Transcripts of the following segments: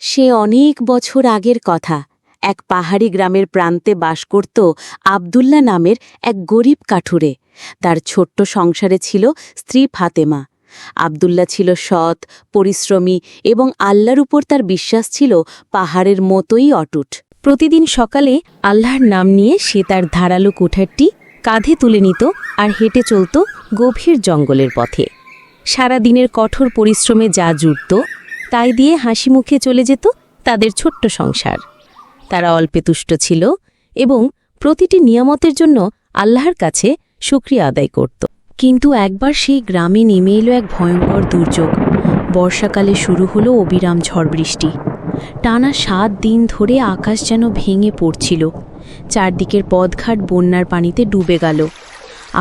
সে অনেক বছর আগের কথা। এক পাহাড়ি গ্রামের প্রান্তে বাস করত আবদুল্লা নামের এক গরিব কাঠুরে। তার ছোট্ট সংসারে ছিল স্ত্রী ফাতেমা। আবদুল্লা ছিল সৎ, পরিশ্রমী এবং আল্লাহর উপর তার বিশ্বাস ছিল পাহাড়ের মতোই অটুট। প্রতিদিন সকালে আল্লাহর নাম নিয়ে সে তার ধারালো কুঠারটি কাঁধে তুলে নিত আর হেঁটে চলত গভীর জঙ্গলের পথে। সারা দিনের কঠোর পরিশ্রমে যা জুটত তাই দিয়ে হাসি মুখে চলে যেত তাদের ছোট্ট সংসার। তারা অল্পে তুষ্ট ছিল এবং প্রতিটি নিয়ামতের জন্য আল্লাহর কাছে শুকরিয়া আদায় করত। কিন্তু একবার সেই গ্রামে নেমে এলো এক ভয়ঙ্কর দুর্যোগ। বর্ষাকালে শুরু হলো অবিরাম ঝড় বৃষ্টি। টানা ৭ দিন ধরে আকাশ যেন ভেঙে পড়ছিল। চারদিকের পথঘাট বন্যার পানিতে ডুবে গেল।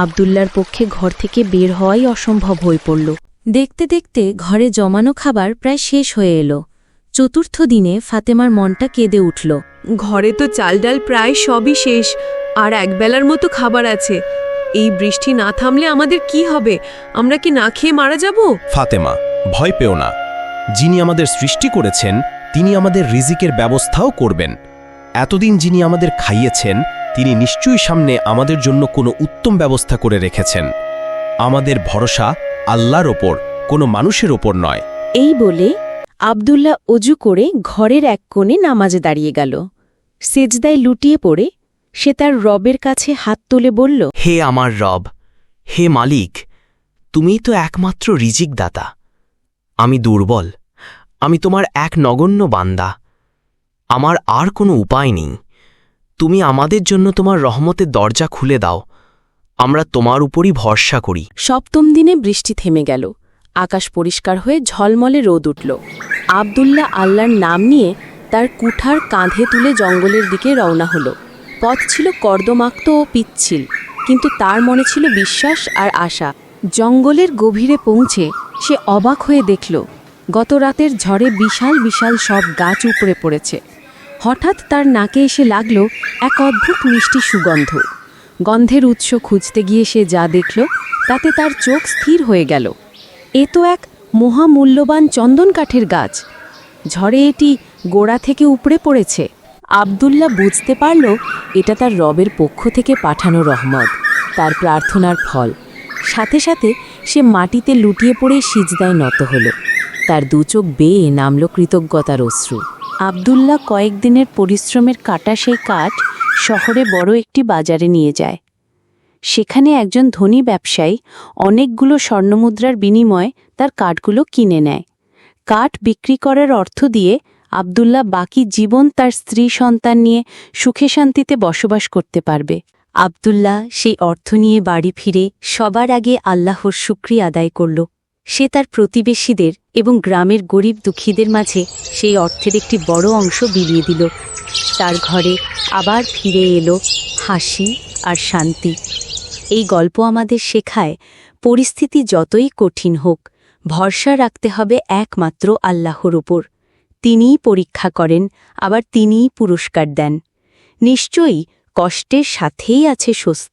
আবদুল্লার পক্ষে ঘর থেকে বের হওয়াই অসম্ভব হয়ে পড়ল। দেখতে দেখতে ঘরে জমানো খাবার প্রায় শেষ হয়ে এলো। চতুর্থ দিনে ফাতেমার মনটা কেঁদে উঠল। ঘরে তো চাল ডাল প্রায় সবই শেষ, আর একবেলার মতো খাবার আছে। এই বৃষ্টি না থামলে আমাদের কি হবে? আমরা কি না খেয়ে মারা যাব? ফাতেমা, ভয় পেও না। যিনি আমাদের সৃষ্টি করেছেন তিনি আমাদের রিজিকের ব্যবস্থাও করবেন। এতদিন যিনি আমাদের খাইয়েছেন তিনি নিশ্চয়ই সামনে আমাদের জন্য কোনো উত্তম ব্যবস্থা করে রেখেছেন। আমাদের ভরসা আল্লাহর ওপর, কোনো মানুষের ওপর নয়। এই বলে আবদুল্লাহ অজু করে ঘরের এক কোণে নামাজে দাঁড়িয়ে গেল। সেজদায় লুটিয়ে পড়ে সে তার রবের কাছে হাত তুলে বলল, হে আমার রব, হে মালিক, তুমিই তো একমাত্র রিজিক দাতা। আমি দুর্বল, আমি তোমার এক নগণ্য বান্দা। আমার আর কোনো উপায় নেই। তুমি আমাদের জন্য তোমার রহমতের দরজা খুলে দাও। আমরা তোমার উপরই ভরসা করি। সপ্তম দিনে বৃষ্টি থেমে গেল। আকাশ পরিষ্কার হয়ে ঝলমলে রোদ উঠল। আবদুল্লাহ আল্লাহর নাম নিয়ে তার কুঠার কাঁধে তুলে জঙ্গলের দিকে রওনা হল। পথ ছিল কর্দমাক্ত ও পিচ্ছিল, কিন্তু তার মনে ছিল বিশ্বাস আর আশা। জঙ্গলের গভীরে পৌঁছে সে অবাক হয়ে দেখল গত রাতের ঝড়ে বিশাল বিশাল সব গাছ উপড়ে পড়েছে। হঠাৎ তার নাকে এসে লাগল এক অদ্ভুত মিষ্টি সুগন্ধ। গন্ধের উৎস খুঁজতে গিয়ে সে যা দেখল তাতে তার চোখ স্থির হয়ে গেল। এ তো এক মহামূল্যবান চন্দন কাঠের গাছ। ঝড়ে এটি গোড়া থেকে উপড়ে পড়েছে। আবদুল্লাহ বুঝতে পারল এটা তার রবের পক্ষ থেকে পাঠানো রহমত, তার প্রার্থনার ফল। সাথে সাথে সে মাটিতে লুটিয়ে পড়ে সিজদায় নত হল। তার দুচোখ বেয়ে নামল কৃতজ্ঞতার অশ্রু। আবদুল্লাহ কয়েকদিনের পরিশ্রমের কাটা সেই কাঠ শহরে বড় একটি বাজারে নিয়ে যায়। সেখানে একজন ধনী ব্যবসায়ী অনেকগুলো স্বর্ণমুদ্রার বিনিময়ে তার কাঠগুলো কিনে নেয়। কাঠ বিক্রি করার অর্থ দিয়ে আবদুল্লাহ বাকি জীবন তার স্ত্রী সন্তান নিয়ে সুখে শান্তিতে বসবাস করতে পারবে। আবদুল্লাহ সেই অর্থ নিয়ে বাড়ি ফিরে সবার আগে আল্লাহর শুকরিয়া আদায় করল। সে তার প্রতিবেশীদের এবং গ্রামের গরিব দুঃখীদের মাঝে সেই অর্থের একটি বড় অংশ বিলিয়ে দিল। তার ঘরে আবার ফিরে এলো হাসি আর শান্তি। এই গল্প আমাদের শেখায়, পরিস্থিতি যতই কঠিন হোক, ভরসা রাখতে হবে একমাত্র আল্লাহর উপর। তিনিই পরীক্ষা করেন, আবার তিনিই পুরস্কার দেন। নিশ্চয়ই কষ্টের সাথেই আছে স্বস্তি।